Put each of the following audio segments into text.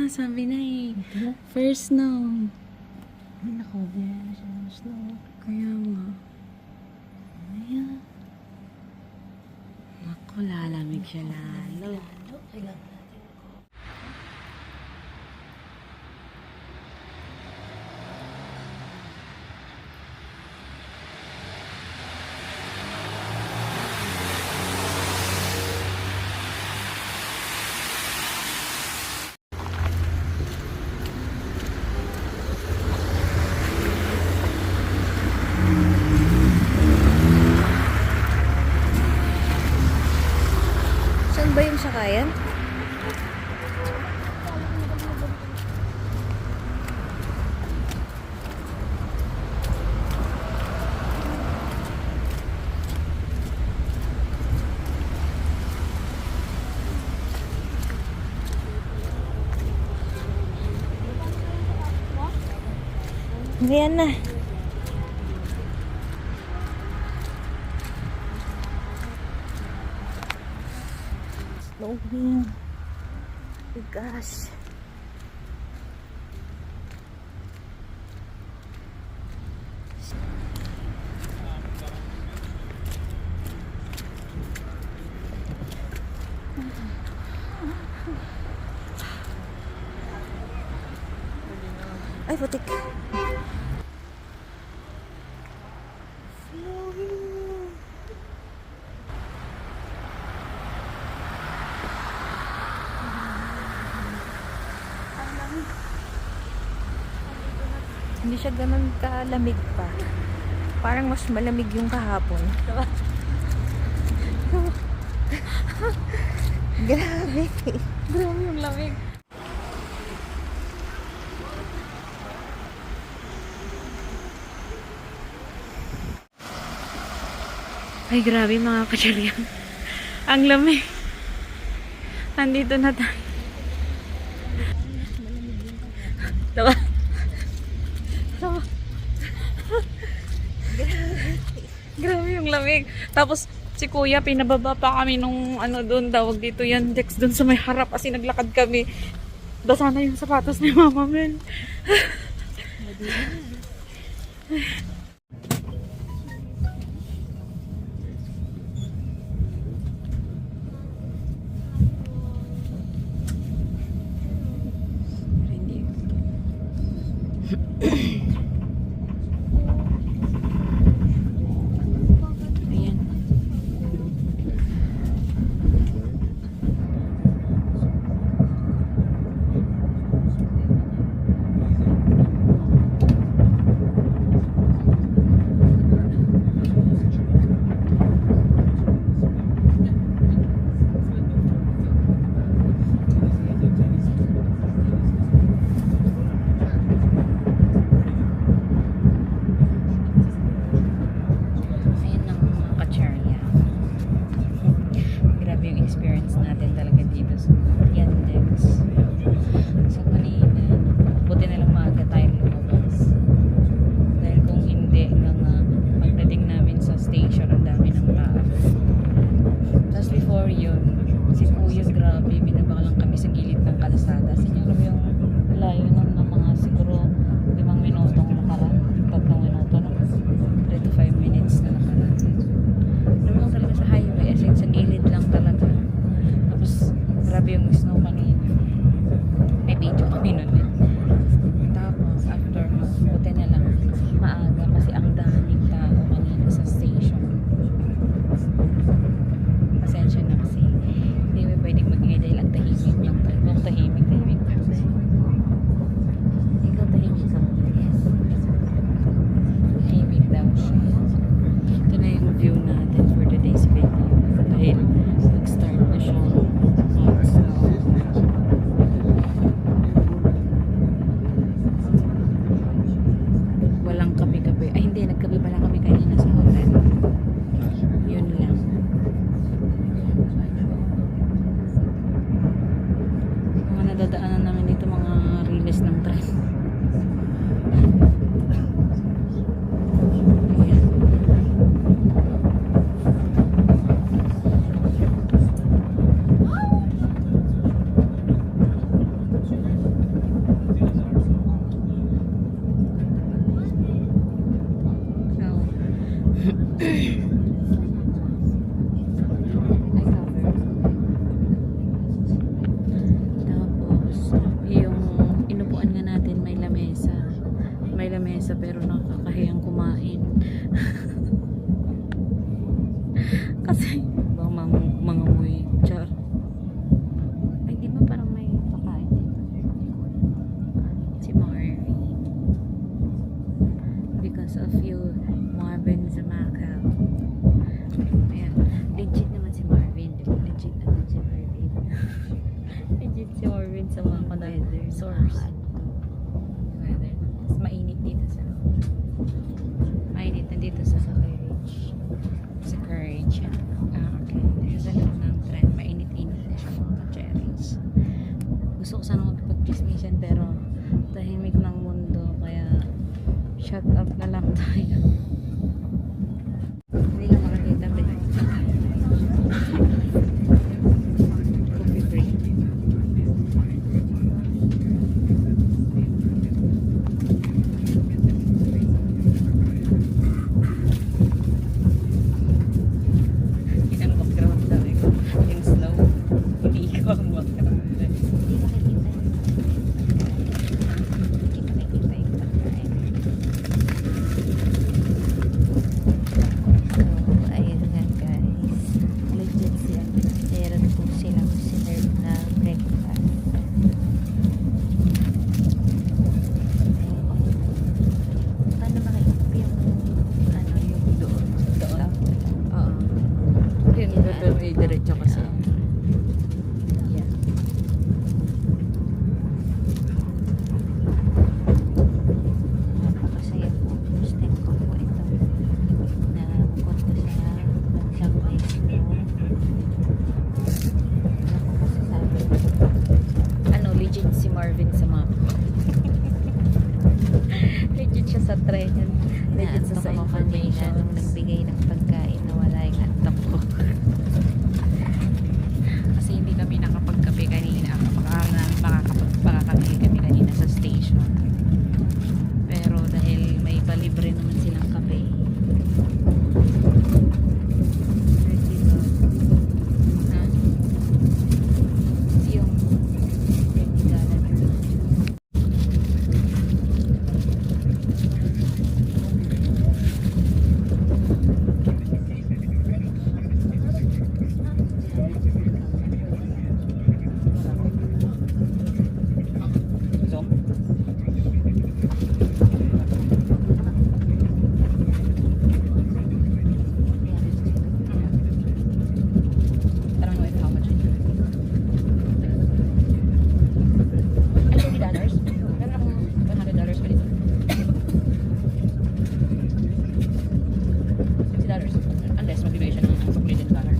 nga, sabi na eh. First snow. Ay, naka-over na siya ng snow. Kaya nga. Ayan. Naku, lalamig siya lalo. Kailangan. Saan ba yung sakayan? Ayan na. Snowing. Bigas. Ay, putik. Hindi siya ganun kalamig pa. Parang mas malamig yung kahapon. Grabe. Grabe yung lamig. Ay, grabe mga kacharyan. Ang lamig. Nandito na tayo. Tawa. Tawa. Grabe yung lamig. Tapos, si kuya, pinababa pa kami nung ano doon, tawag dito yan, Dex, doon sa may harap kasi naglakad kami. Basa na yung sapatos ni Mama Mel. Ayan. Ayan lang mga kacharya. Grabe yung experience natin talaga dito sa Yandex. So kanina, buti na lang maaga tayong lumabas. Dahil kung hindi, pagdating namin sa station, ang dami ng tao. Tapos before yun, si Kuya, grabe, binaba lang kami sa gilid ng kalsada. Siguro yung layo ng mga siguro 5 minutong nakaraan. 3 minuto na. 3 to 5 minutes na nakaraan. Pero lang talaga sa highway, as in, sa gilid lang talaga. Tapos, grabe yung snow kanina. May video kami nun eh. Tapos, after nun, buti na lang, maaga kasi ang daming tao kanina sa station. Pasensya na kasi hindi mo pwedeng mag-ingay dahil ang tahimik lang. Ang tahimik pa. Ikaw tahimik sa mga. Yes. Tahimik daw siya. Ito na yung view natin for today's video. Dahil nag-start na siya. Walang kape-kape. Ay hindi, nagkape pala kami kanina sa hotel. Yun lang. Mga nadadaanan namin dito, mga riles ng tren. Ayan. legit si Marvin sa mga source. Weather. Mas mainit dito sa mainit na dito sa Courage. Sa Courage. Okay. Dito sa loob ng tren, mainit-init na siya mga ka-cherries. Gusto ko sana magpag-chismisan pero tahimik ng mundo kaya shut up na lang tayo. Hindi ka makakita ba? Coffee break. Yun ang background sabi ko. Yung slow. Hindi ikaw ang background. Hindi makikita. Hindi makikita yung pagkain. So, ayun nga guys. Legit siya. Meron po silang sinerve na breakfast. Paano makikita yung yung doon? Doon? Oo. Yun, pero may diretso kasi. Yeah. Napakasaya po. First time ko po ito na pupunta sa bansang Mexico. Ano po masasabi? Ano, legit si Marvin sa map. Legit siya sa tren. Legit siya sa Naantok ako kanina information. nung nagbigay ng pagkain na wala yung antok ko. Kasi hindi kami nakapagkape kanina. Makakapagkape kami kanina sa station. Pero dahil may palibre naman silang kape. Ha? Yung Zoom? I don't know how much. Ano $50? Meron akong $100 pa dito. $50. Unless magbibigay siya ng sukulitin dollar.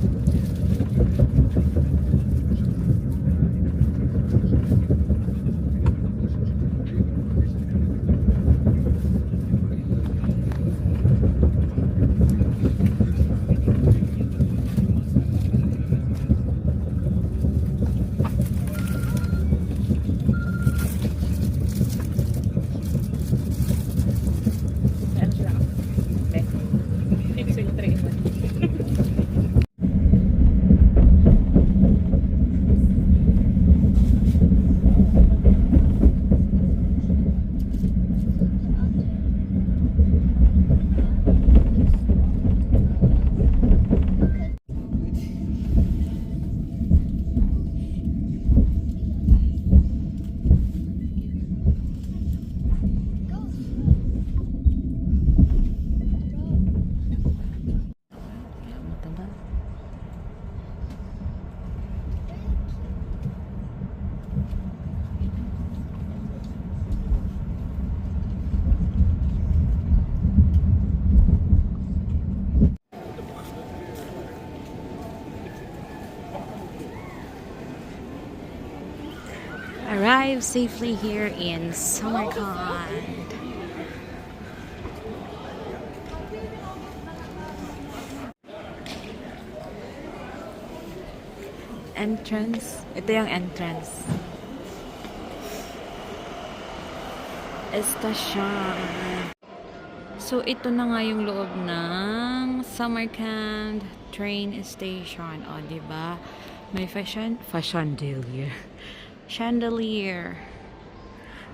Ano sila? Okay. So yung 3 in 1. Mataba. Arrived safely here in Samarkand. Entrance. Ito yung entrance. Estasyon. So, ito na nga yung loob ng Samarkand train station. O, diba? May chandelier.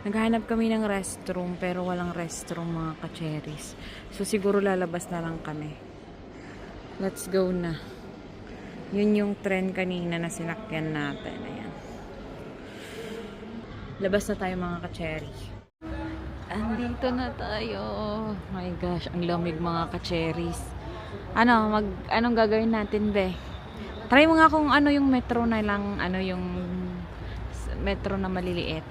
Naghahanap kami ng restroom, pero walang restroom mga ka-cherries. So, siguro lalabas na lang kami. Let's go na. Yun yung tren kanina na sinakyan natin. Ayan. Labas na tayo mga ka-cherry. Andito na tayo. Oh my gosh, ang lamig mga ka-cherries. Anong gagawin natin, be? Try mo nga kung ano yung metro na lang, ano yung metro na maliliit.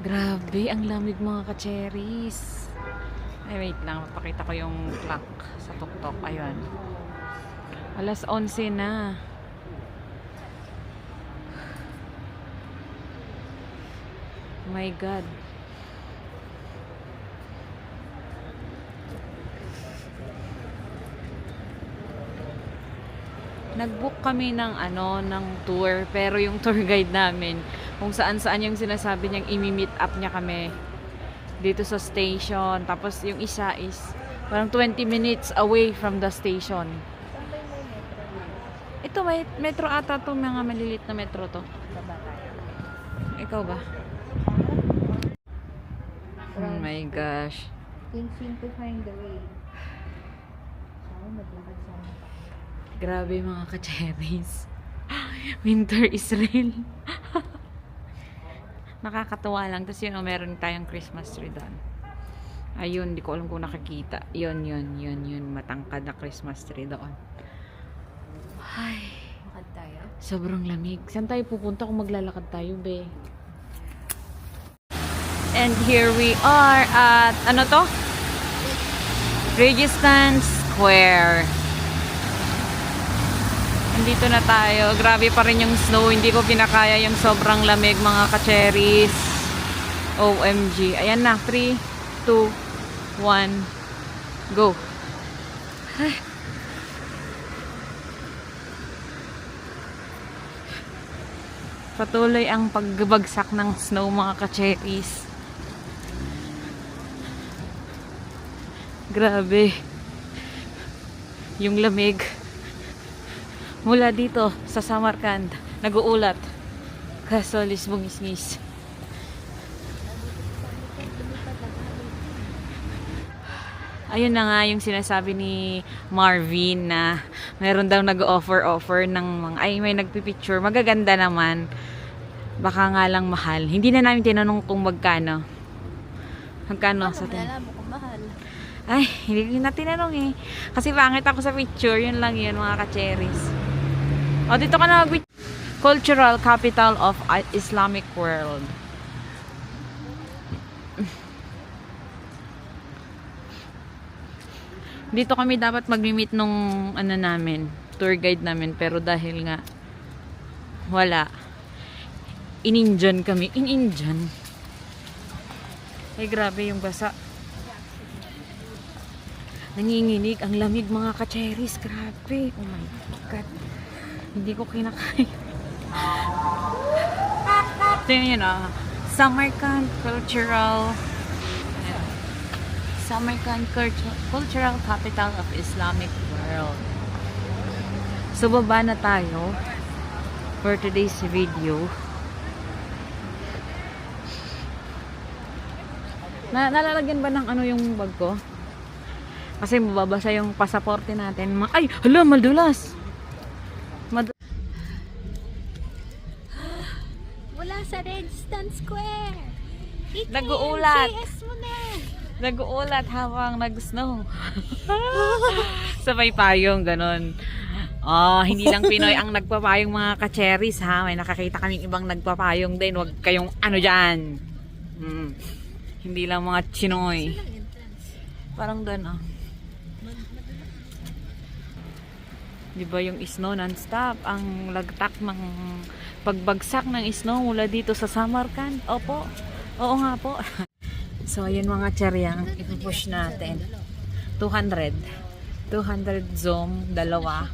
Grabe, ang lamig mga ka-cherries. Ay, wait lang. Mapakita ko yung clock sa tuktok. Ayun. Alas 11 na. My God. Nag-book kami ng ng tour, pero yung tour guide namin, kung saan-saan yung sinasabi niyang imi-meet up niya kami dito sa station. Tapos yung isa is parang 20 minutes away from the station. Ito may metro ata to, mga malilit na metro to. Ikaw ba? Oh my gosh. Think simplifying the way. Sana maglakad sana. Grabe mga ka-cherries. Winter is real. Nakakatuwa lang. Tapos yun, meron tayong Christmas tree doon. Ayun, di ko alam kung nakakita. Yun. Matangkad na Christmas tree doon. Ay, Lakad tayo. sobrang lamig. Saan tayo pupunta kung maglalakad tayo, be? And here we are at, ano to? Resistance Square. Nandito na tayo. Grabe pa rin yung snow. Hindi ko pinakaya yung sobrang lamig, mga ka-cherries. OMG. Ayan na. 3, 2, 1, go. Patuloy ang pagbagsak ng snow, mga ka-cherries. Grabe. Yung lamig. Mula dito sa Samarkand, nag-uulat. Kaso lisbong-isngis. Ayun na nga yung sinasabi ni Marvin na meron daw nag-offer ng mga, ay may nagpipicture. Magaganda naman. Baka nga lang mahal. Hindi na namin tinanong kung magkano. Magkano sa tin? Malalaman kung mahal. Ay, hindi na tinanong eh. Kasi pangit ako sa picture. Yun lang yun, mga ka-cherries. O, dito ka na Cultural Capital of Islamic World. Dito kami dapat mag-meet nung tour guide namin. Pero dahil nga wala. In-Indian kami. In-Indian. Ay, grabe yung basa. Nanginginig. Ang lamig, mga ka-cherries. Grabe. Oh my God. Hindi ko kinakaya. Tingnan nyo na. Samarkand Cultural Capital of Islamic World. So, baba na tayo for today's video. Nalalagyan ba ng yung bag ko? Kasi mababasa yung pasaporte natin. Ay! Hala! Madulas! Wala sa Resistance Square. Nag-uulat. CS mo na. Nag-uulat habang nag-snow. Sabay payong, ganon. Oh, hindi lang Pinoy ang nagpapayong, mga ka-cherries, ha. May nakakita kaming ibang nagpapayong din. Huwag kayong dyan. Hindi lang mga Chinoy. Parang doon, Diba yung snow non-stop? Ang lagtak ng pagbagsak ng snow mula dito sa Samarkand. Opo. Oo nga po. So, ayun mga cherryang, ipupush natin. 200 zoom, dalawa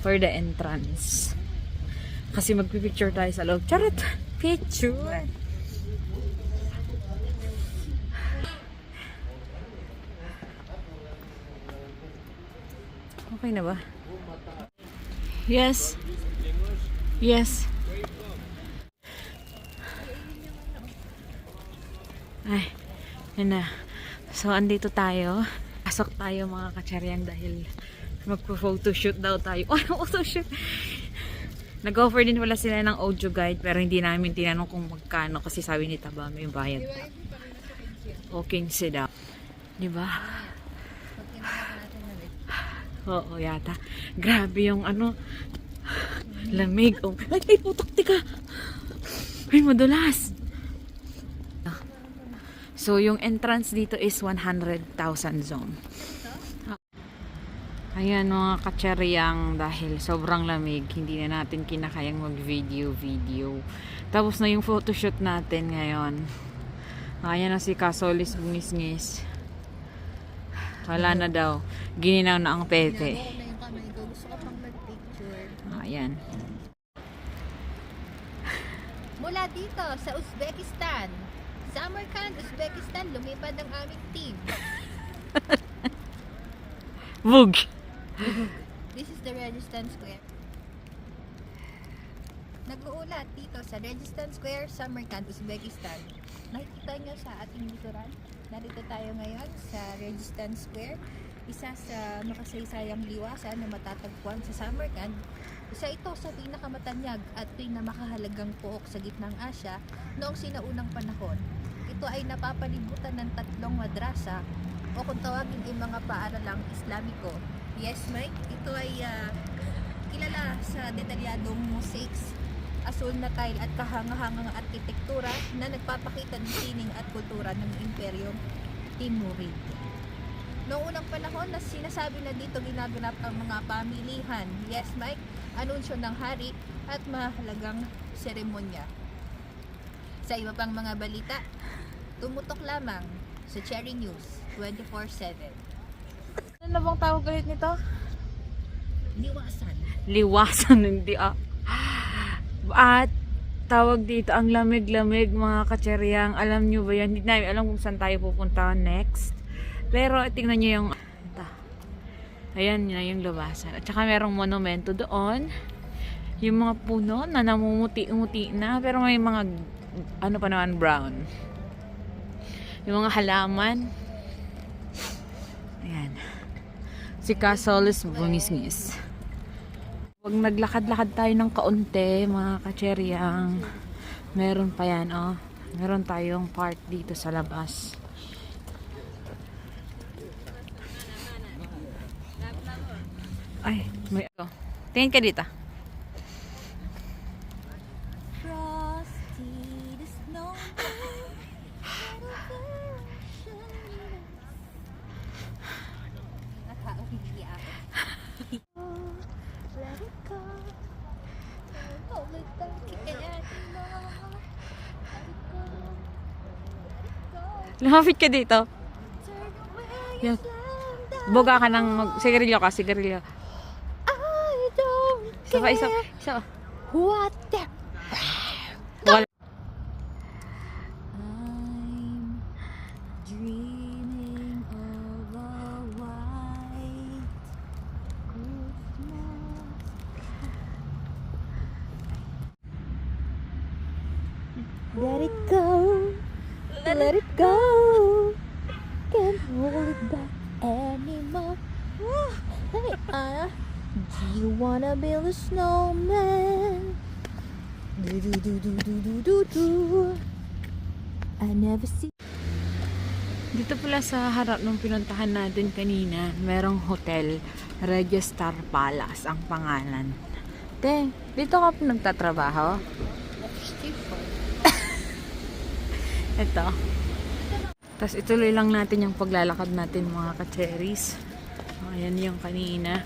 for the entrance. Kasi magpipicture tayo sa loob. Charot! Picture! Okay na ba? Yes. Yes. Ay, yun na. So, andito tayo. Pasok tayo, mga kacharyang, dahil magpo-photoshoot daw tayo. Oh, photoshoot! Nag-offer din wala sila ng audio guide, pero hindi namin tinanong kung magkano kasi sabi ni Taba may bayad pa. Okay, sit down. Diba? Oo, yata. Grabe yung lamig. Oh. Ay, putok, tika! Ay, madulas! So, yung entrance dito is 100,000 zone. Ayan mga kacheryang, dahil sobrang lamig, hindi na natin kinakayang mag-video. Tapos na yung photoshoot natin ngayon. Ayan na si Kasolis bungis-ngis. Wala na daw. Gininaw na ang pete. Ginagawa ko na yung kamay ko. Gusto ko pang mag-picture. Ayan. Mula dito sa Uzbekistan, Samarkand, Uzbekistan, lumipad ang aming team. Vug! This is the Registan Square. Nag-uulat dito sa Registan Square, Samarkand, Uzbekistan. Nakikita nyo sa ating likuran. Narito tayo ngayon sa Registan Square. Isa sa makasaysayang liwasan na matatagpuan sa Samarkand. Isa ito sa pinakamatanyag at pinamakahalagang pook sa gitnang Asya noong sinaunang panahon. Ito ay napapalibutan ng 3 madrasa o kung tawagin ay mga paaralang Islamiko. Yes, Mike, ito ay kilala sa detalyadong mosaics, asul na tile at kahangahangang arkitektura na nagpapakita ng sining at kultura ng Imperyong Timurid. Noong unang panahon na sinasabi na dito ginaganap ang mga pamilihan, yes Mike, anunsyo ng hari at mahalagang seremonya. Sa iba pang mga balita, tumutok lamang sa Cherry News 24/7. Ano na bang tawag ulit nito? Liwasan. Liwasan, hindi At tawag dito ang lamig-lamig mga kacheryang. Alam nyo ba yan? Hindi namin alam kung saan tayo pupunta next. Pero tingnan nyo yung ayan na yung labasan. At saka merong monumento doon. Yung mga puno na namumuti-muti na. Pero may mga ano pa naman brown. Yung mga halaman. Ayan. Si Kasolis bungis-ngis. Pag naglakad-lakad tayo ng kaunti, mga kacheryang, meron pa yan, oh. Meron tayong part dito sa labas. Ay, may tingin ka dito. Frosty the snowman. Let it go. Hold it back anymore. Let it go. Let it go. Lumapit ka dito. Turn away Yan. and slam down. Boga ka ng sigarilyo ka, sigarilyo. I don't Isa. what the Wala. I'm dreaming of a white Christmas. Let it go, let it go. Can't hold it back anymore. Hey, do you wanna build a snowman? Do do do do do do do do. I never see. Dito pala sa harap nung pinuntahan natin kanina, merong hotel, Registar Palace ang pangalan. Te, dito ka po nagtatrabaho? Ito. Tapos ituloy lang natin yung paglalakad natin mga ka-cherries. Ayan yung kanina.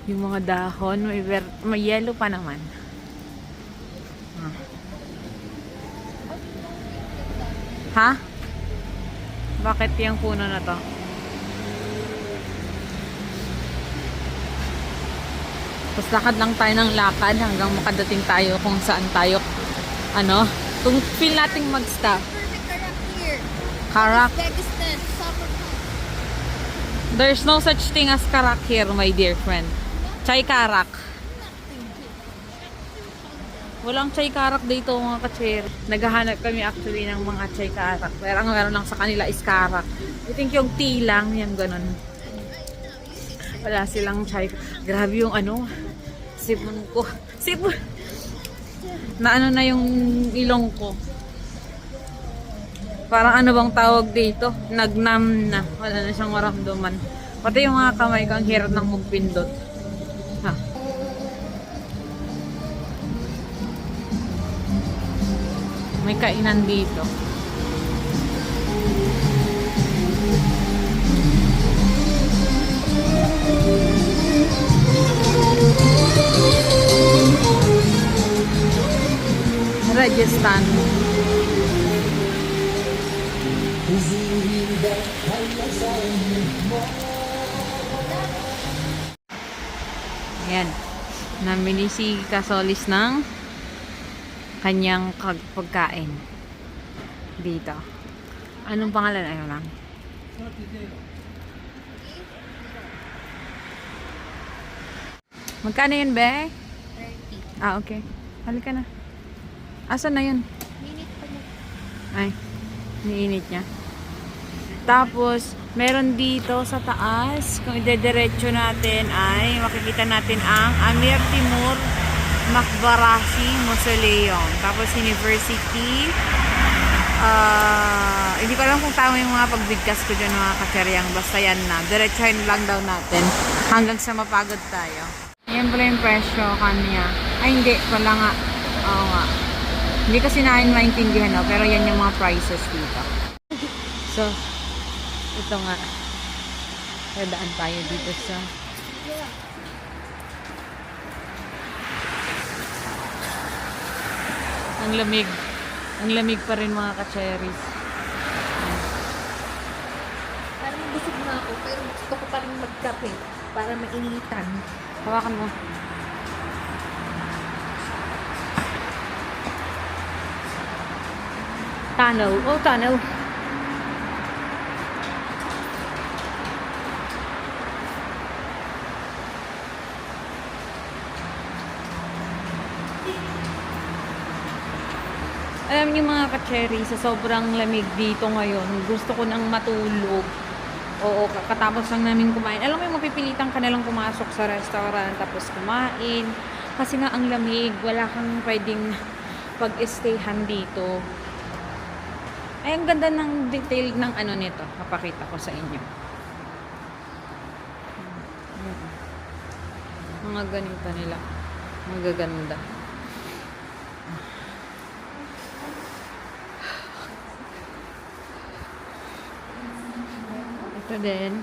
Yung mga dahon, may yellow pa naman. Ha? Bakit yung puno na to? Tapos lakad lang tayo ng lakad hanggang makadating tayo kung saan tayo, kung feel nating mag-stop. Perfect karak here. Karak. Uzbekistan, Samarkand. There's no such thing as karak here, my dear friend. Chai karak. Walang chai karak dito mga ka-cher. Naghahanap kami actually ng mga chai karak. Pero ang meron lang sa kanila is karak. I think yung tea lang, yung ganun. Wala silang chai. Grabe yung sipon ko. Sipon! Na na yung ilong ko. Parang bang tawag dito? Nagnam na. Wala na siyang maramdaman. Pati yung mga kamay ko, ang hirap ng magpindot. Ha? May kainan dito. Rajasthan. Ayan. Namili si Kasolis ng kanyang pagkain. Dito. Anong pangalan? Ayun lang. Magkano yun, be? 30. Ah, okay. Halika na. Asan na yun? Minute pa niya. Ay, niinit niya. Tapos, meron dito sa taas, kung idediretso natin ay makikita natin ang Amir Timur Maqbarashi Mausoleum. Tapos, University. Hindi ko alam kung tama yung mga pagbigkas ko dyan mga kacheryang. Basta yan na. Diretsahin lang daw natin hanggang sa mapagod tayo. Yan pala yung presyo kanya. Ay, hindi. Pala nga. Oo nga. Hindi kasi namin maintindihan, no? Pero yan yung mga prices dito. So, ito nga. Dadaan tayo dito sa... Ang lamig. Ang lamig pa rin mga ka-cherries. Parang busog na ako, pero gusto ko pa rin magkape para mainitan. Hawakan mo. Tanaw. Oh, tanaw. Alam niyo mga ka-cherry, sa sobrang lamig dito ngayon, gusto ko nang matulog. Oo, katapos lang namin kumain. Alam mo yung mapipilitan ka na lang pumasok sa restaurant tapos kumain. Kasi nga ang lamig, wala kang pwedeng pag-stayhan dito. Ay, ang ganda ng detail ng ano nito. Mapakita ko sa inyo. Mga ganito nila. Magaganda. Ito din.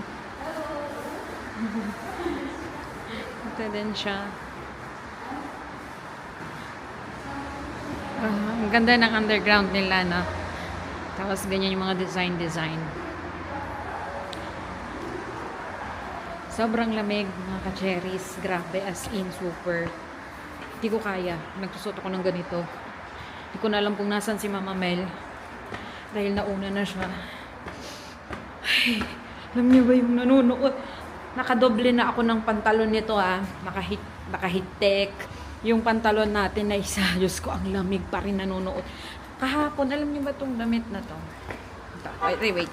Ito din siya. Ang ganda ng underground nila, no? Tapos ganyan yung mga design. Sobrang lamig, mga ka-cherries. Grabe, as in, super. Hindi ko kaya. Nagsusot ako ng ganito. Hindi ko na alam kung nasan si Mama Mel. Dahil nauna na siya. Ay, alam niyo ba yung nanonood? Nakadoble na ako ng pantalon nito, ah. Nakahitek. Yung pantalon natin na isa. Diyos ko, ang lamig pa rin nanonood. Kahapon, alam niyo ba itong damit na to? Wait.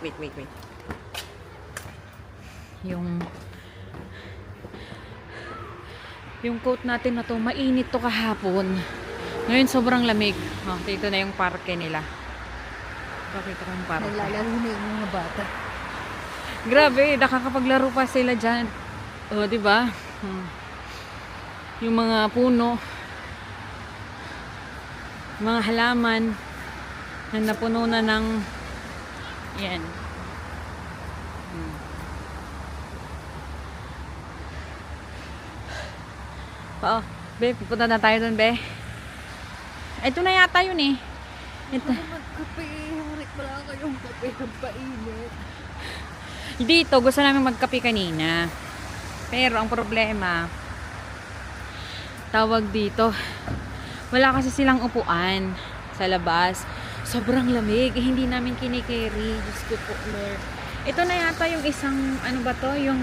Yung coat natin na to, mainit to kahapon. Ngayon, sobrang lamig. Oh, dito na yung parke nila. Pakita ko yung parke. Naglalaro na yung mga bata. Grabe, nakakapaglaro pa sila dyan. O, diba? Yung mga puno, mga halaman, na napuno na ng yan. Oo, be, pupunta na tayo dun, be. Ito na yata yun eh. Ito. Magkape, wala kayong kape, nagpainit. Dito, gusto namin magkape kanina. Pero ang problema, tawag dito, wala kasi silang upuan sa labas. Sobrang lamig. Eh, hindi namin kinikerry. Diyos ko po, Lord. Ito na yata yung isang, ano ba to? Yung...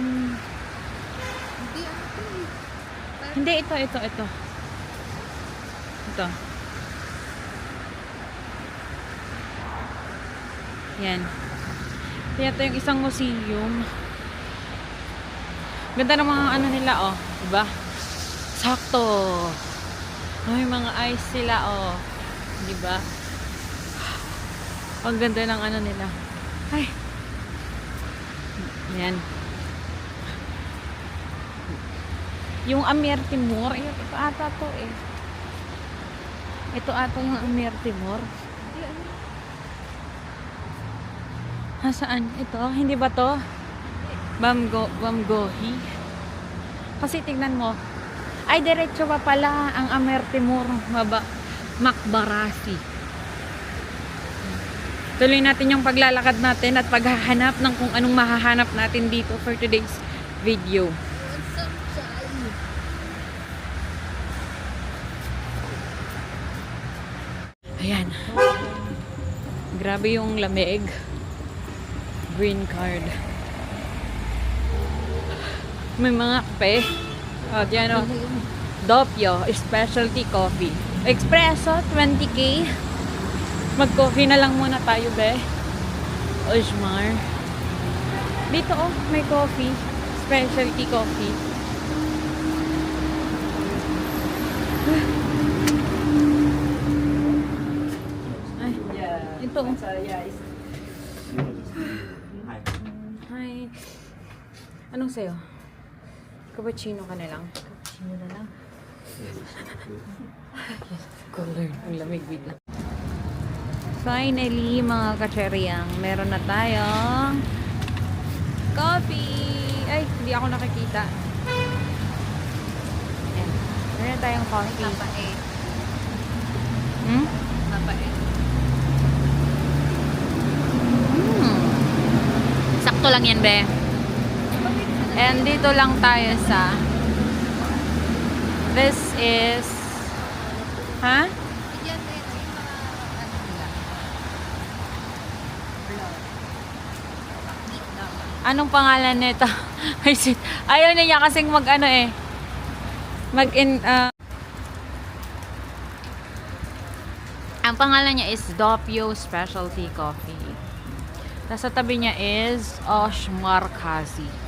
Hindi, ano to eh. Hindi, ito. Ito. Yan. Kaya ito yung isang museum. Ganda ng mga ano nila, oh. Diba? Sakto. May mga eyes sila, oh. Diba? Ang ganda ng ano nila. Ay. Yan. Yung Amir Timur, ito ata to eh. Ito ata yung Amir Timur. Saan? Ito? Hindi ba to? Bamgohi? Kasi tignan mo. Ay, diretso pa pala ang Amer Timur Makbarasi. Tuloy natin yung paglalakad natin at paghahanap ng kung anong mahahanap natin dito for today's video. What's up, Charlie? Ayan. Grabe yung lamig. Green card. May mga kape. O, dyan o. Doppio, specialty coffee. Espresso, 20k. Mag-coffee na lang muna tayo, be. Ojmar. Dito, oh, may coffee. Specialty coffee. Ay, ito. Hi. Anong sayo? Cappuccino ka na lang. Cappuccino na lang. Color. Ang lamig bigla. Finally, mga kacheryang, meron na tayong coffee. Ay, hindi ako nakikita. Ayan. Meron na tayong coffee. Napait. Hmm? Napait. Sakto lang yan, be. And dito lang tayo sa this is ha? Yan na yung mga ano nila. Anong pangalan nito? Ayaw niya kasing mag ano eh. Ang pangalan niya is Doppio Specialty Coffee. Nasa tabi niya is Oshmar Kazi.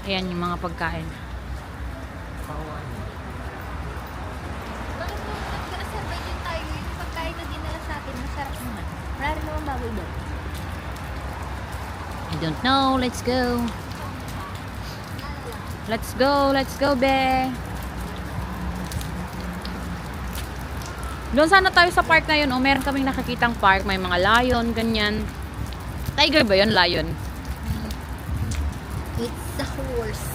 Ayan yung mga pagkain. Bakit mo nagkasabay din tayo yung pagkain na dinala sa atin? Masarap naman. Marami naman baboy doon. I don't know. Let's go. Let's go. Let's go, be. Doon sana tayo sa park na yun. O, meron kaming nakikitang park. May mga lion, ganyan. Tiger ba yun? Lion. It's a horse.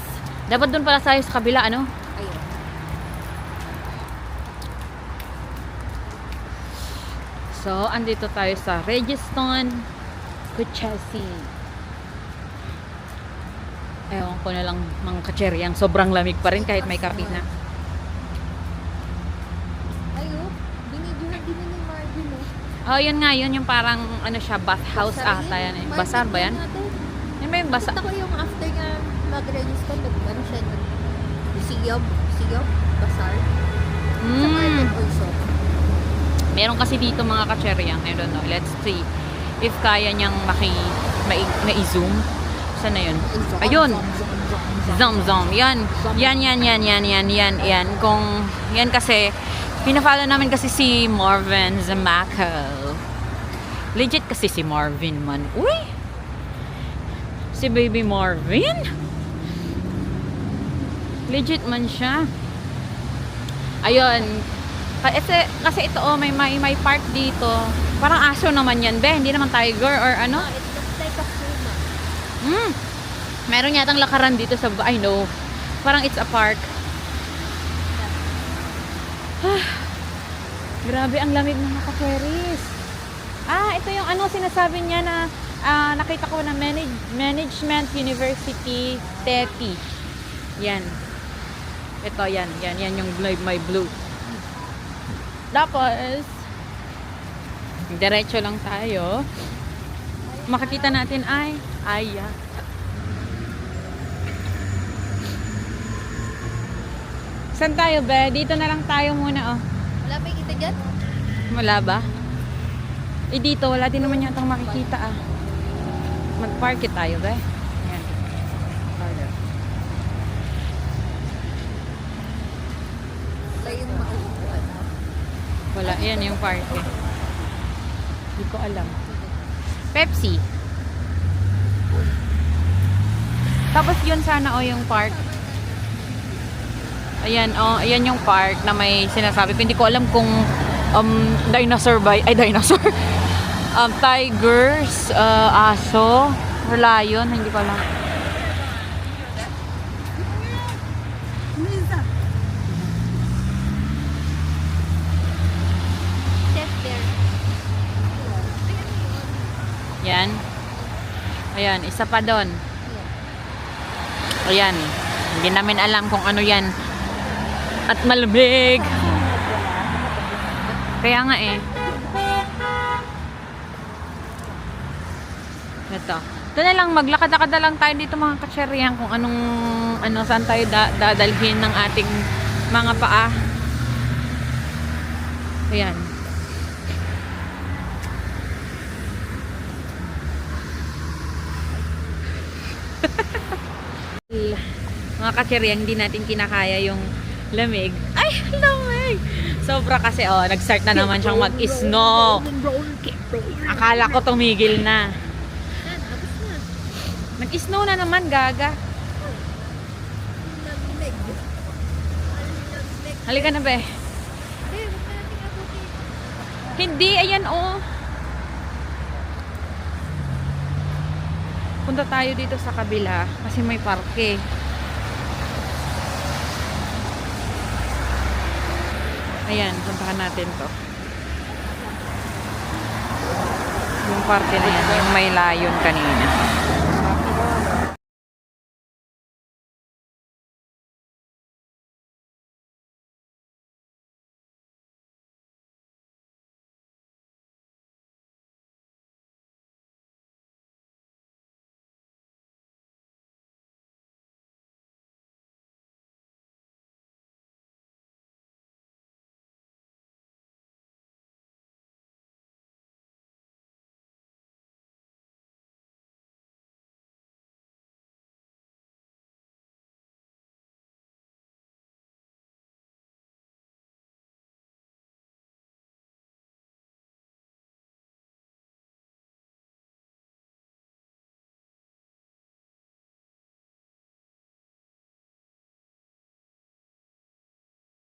Dapat doon pala tayo sa kabila, ano? Ayun. So, andito tayo sa Registon, Kuchesi. Ewan ko na lang mga kacheryang sobrang lamig pa rin kahit may kapit na. Ayun. Binidyohan din ni Marvin, oh. Oh, yun nga, yun yung parang ano siya, bathhouse Basar ata yun. yan eh. Marvin Basar ba yan? natin. Yan ba yung basa? Nakita ko yung after nga mag-register, ano siya, Siyob, Basar. Sa Mm. market also. Meron kasi dito mga kacheryang, I don't know, let's see if kaya niyang ma-zoom. Saan na yun? Ayun! Zoom. Yan. Yan. Kung, yan kasi, pina-follow namin kasi si Marvin Zamaco. Legit kasi si Marvin man. Uy! Si baby Marvin? Legit man siya. Ayun. Kasi ito, oh, may park dito. Parang aso naman yan, be. Hindi naman tiger or ano. It looks like a puma. Meron yatang lakaran dito sa I know. Parang it's a park. Grabe ang lamig mga ka-ferries. Ito yung ano sinasabi niya na nakita ko na Management University Tepi. Yan. Ito yan yung may blue. Tapos diretso lang tayo. Makikita natin ay Saan tayo, be? Dito na lang tayo muna, oh. Wala may kita dyan? Wala ba? Dito, wala din naman yatang makikita, ah. Mag-park tayo, be. Ayan. Wala yung mauupuan. Wala, yan yung park, eh. Hindi ko alam. Pepsi. Tapos yun sana, oh, yung park. Ayan, oh, ayan yung park na may sinasabi ko. Hindi ko alam kung dinosaur ba, ay dinosaur. tigers, aso, or lion, hindi ko alam. Chef there. Yan. Ayan, isa pa doon. Ayan. Hindi namin alam kung ano yan. At malamig. Kaya nga eh. Ito. Ito na lang, maglakad-lakad na lang tayo dito mga katseriyan kung anong, saan tayo dadalhin ng ating mga paa. Ayan. Mga katseriyan, hindi natin kinakaya yung lamig. Ay, lamig! Sobra kasi, nag-start na naman siyang mag-snow. Akala ko tumigil na. Nag-snow na naman, gaga. Halika na, be. Hindi, ayan, Punta tayo dito sa kabila kasi may parke. Ayan, puntahan natin to. Yung parke na yan, yung may layon kanina.